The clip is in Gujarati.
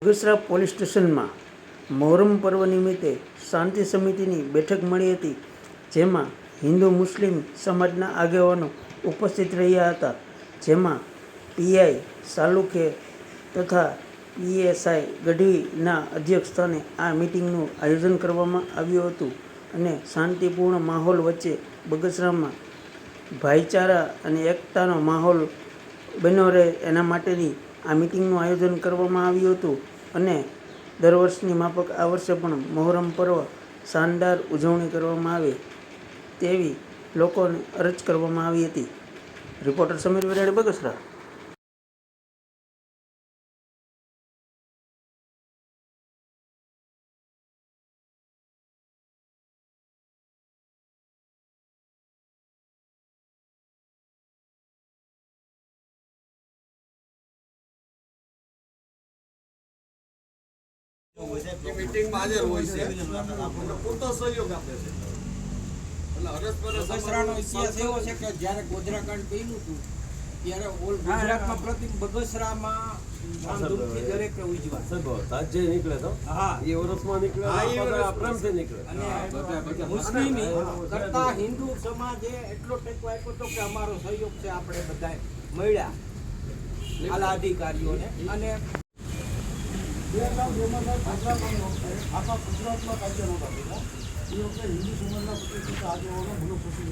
બગસરા પોલીસ સ્ટેશનમાં મોહરમ પર્વ નિમિત્તે શાંતિ સમિતિની બેઠક મળી હતી, જેમાં હિન્દુ મુસ્લિમ સમાજના આગેવાનો ઉપસ્થિત રહ્યા હતા. જેમાં પીઆઈ સાલુખે તથા પીએસઆઈ ગઢવીના અધ્યક્ષસ્થાને આ મિટિંગનું આયોજન કરવામાં આવ્યું હતું અને શાંતિપૂર્ણ માહોલ વચ્ચે બગસરામાં ભાઈચારા અને એકતાનો માહોલ બન્યો રહે એના માટેની આ મિટિંગનું આયોજન કરવામાં આવ્યું હતું અને દર વર્ષની માફક આ વર્ષે પણ મોહરમ પર્વ શાનદાર ઉજવણી કરવામાં આવે તેવી લોકોને અરજ કરવામાં આવી હતી. રિપોર્ટર સમીર વિરાણી, બગસરા. મીટિંગમાં હાજર હોય છે પૂરતો સહયોગ આપે છે. બગસરાનો ઇતિહાસ એવો છે કે જ્યારે ગોધરાકાંડ બન્યું હતું ત્યારે ઓલ ગુજરાતમાં પ્રતિ બગસરામાં ધામધૂમથી દરેકે ઉજવા તાજે નીકળે તો હા એ વર્ષમાં નીકળે પ્રેમથી નીકળે. અને મુસ્લિમી કરતા હિન્દુ સમાજે એટલો ટેકો આપ્યો હતો કે અમારો સહયોગ છે, આપણે બધાએ મળ્યા આલા અધિકારીઓને. અને આખા ગુજરાતમાં કાયદા નહોતા એ વખતે હિન્દુ સમાજના પ્રતિષ્ઠિત આગેવાનો ઘણો ખુશી